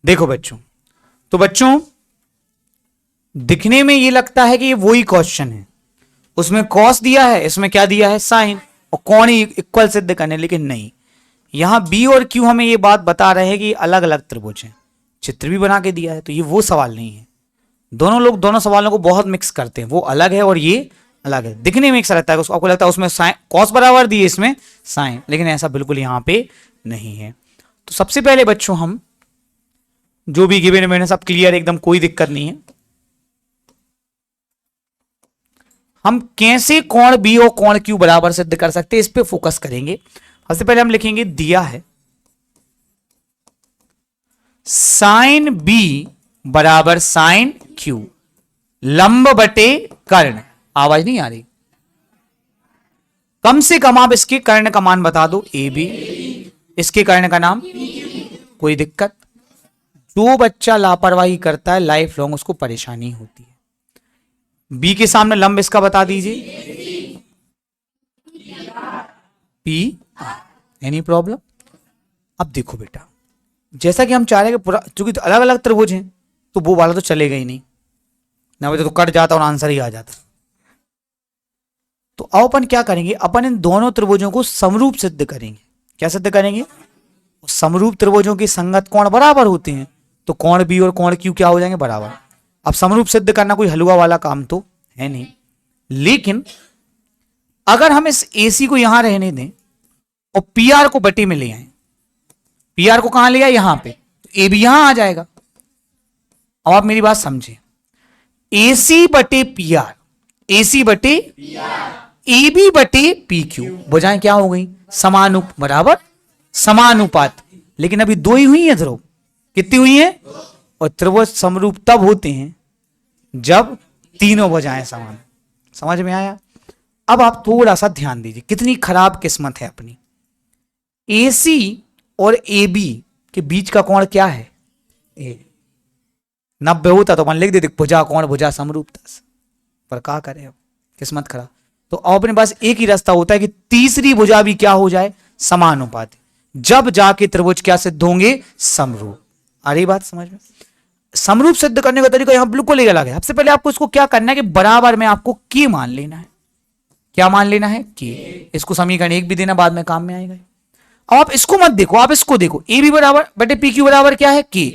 देखो बच्चों, तो बच्चों दिखने में ये लगता है कि ये वही क्वेश्चन है, उसमें कॉस दिया है, इसमें क्या दिया है, साइन, और कौन ही इक्वल सिद्ध करने, लेकिन नहीं, यहां बी और क्यू हमें ये बात बता रहे हैं कि अलग अलग त्रिभुज हैं, चित्र भी बना के दिया है, तो ये वो सवाल नहीं है। दोनों लोग दोनों सवालों को बहुत मिक्स करते हैं, वो अलग है और ये अलग है, दिखने में एक सा लगता है, आपको लगता है उसमें साइन कॉस बराबर दिए, इसमें साइन, लेकिन ऐसा बिल्कुल यहां पे नहीं है। तो सबसे पहले बच्चों हम जो भी गिवन मैंने सब क्लियर, एकदम कोई दिक्कत नहीं है। हम कैसे कोण बी और कोण क्यू बराबर सिद्ध कर सकते हैं, इस पे फोकस करेंगे। सबसे पहले हम लिखेंगे, दिया है साइन बी बराबर साइन क्यू, लंब बटे कर्ण। आवाज नहीं आ रही, कम से कम आप इसके कर्ण का मान बता दो, ए बी, इसके कर्ण का नाम, कोई दिक्कत। जो बच्चा लापरवाही करता है लाइफ लॉन्ग उसको परेशानी होती है। बी के सामने लंब इसका बता दीजिए, पी, एनी प्रॉब्लम। अब देखो बेटा, जैसा कि हम चाह रहे हैं कि पूरा, चूंकि अलग अलग त्रिभुज हैं तो वो वाला तो चलेगा ही नहीं ना, बेटा तो कट जाता और आंसर ही आ जाता। तो अब अपन क्या करेंगे, अपन इन दोनों त्रिभुजों को समरूप सिद्ध करेंगे। क्या सिद्ध करेंगे, समरूप त्रिभुजों के संगत कोण बराबर होते हैं, तो कोण बी और कोण क्यू क्या हो जाएंगे, बराबर। अब समरूप सिद्ध करना कोई हलवा वाला काम तो है नहीं, लेकिन अगर हम इस AC को यहां रहने दें और PR को बटे में ले आए, PR को कहां ले आए, यहां पे, तो AB यहां आ जाएगा। अब आप मेरी बात समझे, AC बटे PR, AC बटे AB बटे PQ, भुजाएं क्या हो गई, बराबर समानुपात। लेकिन अभी दो ही हुई है ध्रुव, कितनी हुई है, और त्रिभुज समरूप तब होते हैं जब तीनों भुजाएं समान। समझ में आया। अब आप थोड़ा सा ध्यान दीजिए, कितनी खराब किस्मत है अपनी। AC और AB के बीच का कोण क्या है, ए। 90 होता तो अपन लिख देते भुजा कोण भुजा समरूपता, पर क्या करें, अब किस्मत खराब। तो अब अपने पास एक ही रास्ता होता है कि तीसरी भुजा भी क्या हो जाए, समानुपाती, जब जाके त्रिभुज क्या सिद्ध होंगे, समरूप। आ रही बात समझ में। समरूप सिद्ध करने का तरीका यहां बिल्कुल ही अलग है। सबसे पहले आपको इसको क्या करना है कि बराबर में आपको के मान लेना है। क्या मान लेना है, के। इसको समीकरण 1 भी देना, बाद में काम में आएगा। अब आप इसको मत देखो, आप इसको देखो, ए बी बराबर बटे पी क्यू बराबर क्या है, के।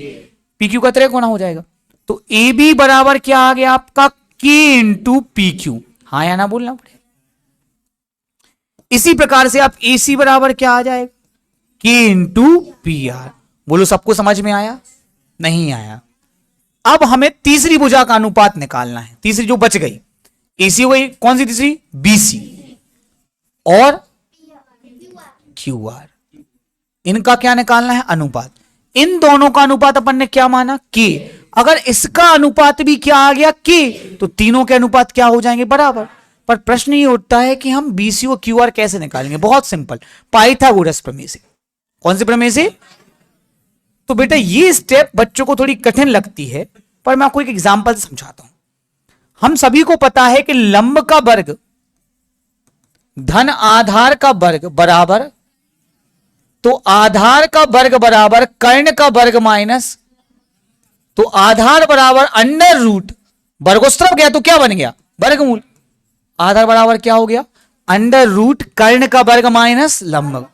पी क्यू का त्रिकोण हो जाएगा, तो ए बी बराबर क्या आ गया आपका, के इंटू पी क्यू। हाँ या ना बोलना पड़ेगा। इसी प्रकार से आप ए सी बराबर क्या आ जाएगा, के इंटू पी आर। बोलो सबको समझ में आया, नहीं आया। अब हमें तीसरी भुजा का अनुपात निकालना है, तीसरी जो बच गई, एसी हो गई, कौन सी तीसरी, बीसी और क्यू आर। इनका क्या निकालना है, अनुपात। इन दोनों का अनुपात अपन ने क्या माना, के। अगर इसका अनुपात भी क्या आ गया, के, तो तीनों के अनुपात क्या हो जाएंगे, बराबर। पर प्रश्न ये उठता है कि हम बीसी और क्यू आर कैसे निकालेंगे। बहुत सिंपल, पाइथागोरस प्रमेय से। कौन से प्रमेय से, तो बेटा ये स्टेप बच्चों को थोड़ी कठिन लगती है, पर मैं आपको एक एग्जांपल से समझाता हूं। हम सभी को पता है कि लंब का वर्ग धन आधार का वर्ग बराबर, तो आधार का वर्ग बराबर कर्ण का वर्ग माइनस, तो आधार बराबर अंडर रूट, वर्गोत्तर गया तो क्या बन गया, वर्गमूल। आधार बराबर क्या हो गया, अंडर रूट कर्ण का वर्ग माइनस लंब।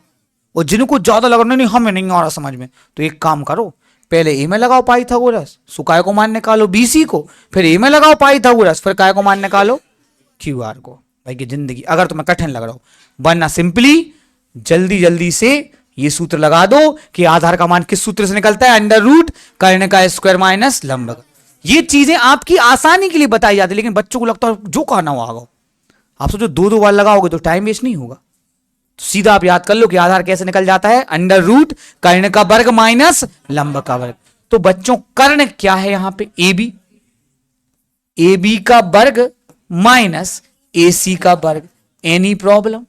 और जिनको ज्यादा लग रहा नहीं हमें नहीं आ रहा समझ में, तो एक काम करो, पहले ए में लगाओ पाइथागोरस, सुकाय को मान निकालो बीसी को, फिर ए में लगाओ पाइथागोरस, फिर काय को मान निकालो क्यू आर को। भाई की जिंदगी अगर तुम्हें कठिन लग रहा हो, वरना सिंपली जल्दी जल्दी से ये सूत्र लगा दो कि आधार का मान किस सूत्र से निकलता है, अंडर रूट कर्ण का स्क्वायर माइनस लंब। ये चीजें आपकी आसानी के लिए बताई जाती है, लेकिन बच्चों को लगता है जो कहना हो आगे। आप सोचो दो दो बार लगाओगे तो टाइम वेस्ट नहीं होगा। तो सीधा आप याद कर लो कि आधार कैसे निकल जाता है, अंडर रूट कर्ण का वर्ग माइनस लंब का वर्ग। तो बच्चों कर्ण क्या है यहां पे, ए बी, ए बी का वर्ग माइनस ए सी का वर्ग, एनी प्रॉब्लम।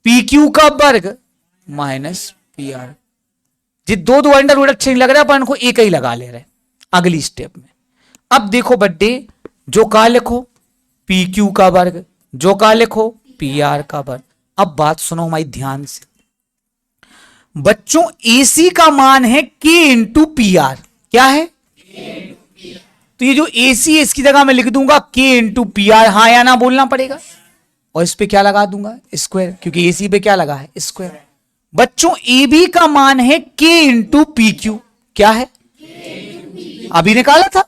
पी क्यू का वर्ग माइनस पी आर। ये दो दो अंडर रूट अच्छे नहीं लग रहा, अपन को एक ही लगा ले रहे अगली स्टेप में। अब देखो बड्डे, जो का लिखो पी क्यू का वर्ग, जो का लिखो पी आर का वर्ग। अब बात सुनो हमारी ध्यान से, बच्चों AC का मान है K इंटू पी आर, क्या है? तो ये जो AC है इसकी जगह मैं लिख दूंगा K इंटू पी आर, हाँ या ना बोलना पड़ेगा। और इस पे क्या लगा दूंगा? स्क्वायर, क्योंकि AC पे क्या लगा है? स्क्वायर। बच्चों AB का मान है K इंटू पी क्यू, क्या है? अभी निकाला था,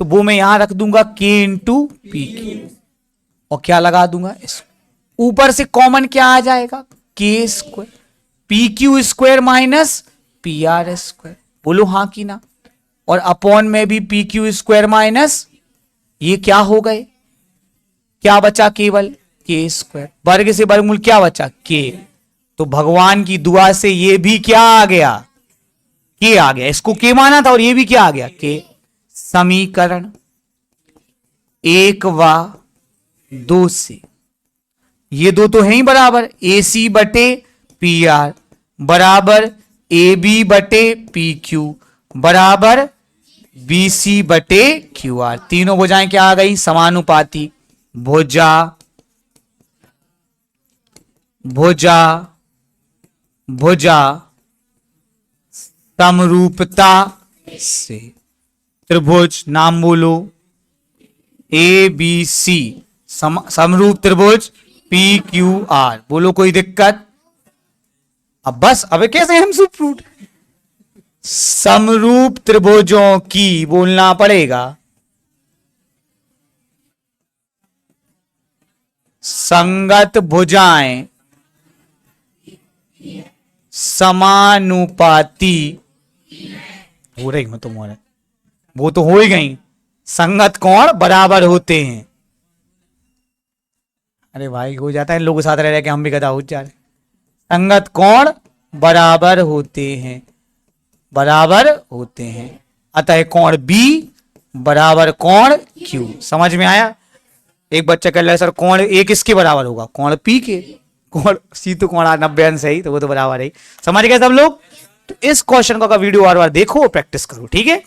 तो वो मैं यहां रख दूंगा K इंटू पी क्यू, और क्या लगा दूंगा? ऊपर से कॉमन क्या आ जाएगा? K square, P Q square minus P R square. बोलो हाँ कि ना। और अपॉन में भी पी क्यू स्क्वायर माइनस, ये क्या हो गए? क्या बचा? केवल K स्क्वायर। वर्ग से वर्गमूल क्या बचा? K। तो भगवान की दुआ से ये भी क्या आ गया? K आ गया। इसको K माना था और ये भी क्या आ गया? K। समीकरण 1 व 2 से ये दो तो है ही बराबर, AC बटे पी आर बराबर AB बटे पी क्यू बराबर BC बटे क्यू आर। तीनों भुजाएं क्या आ गई? समानुपाती। भुजा भुजा भुजा समरूपता से त्रिभुज, नाम बोलो, ABC समरूप त्रिभुज PQR। बोलो कोई दिक्कत? अब बस, अब कैसे हम सुप्रूट समरूप त्रिभुजों की बोलना पड़ेगा संगत भुजाएं समानुपाती हो रही, मैं तुम्हारे वो तो हो ही गई। संगत कोण बराबर होते हैं। अरे भाई हो जाता है, लोगों के साथ रह रहे कि हम भी गधा हो जा रहे। संगत कोण बराबर होते हैं, बराबर होते हैं। अतः कोण B बराबर कोण Q। समझ में आया? एक बच्चा कह रहा है सर कोण A किसके बराबर होगा? कोण P के। कोण C तो कोण 90 अंश है ही, तो वो तो बराबर है। समझ गए सब लोग? तो इस क्वेश्चन का वीडियो बार बार देखो और प्रैक्टिस करो, ठीक है।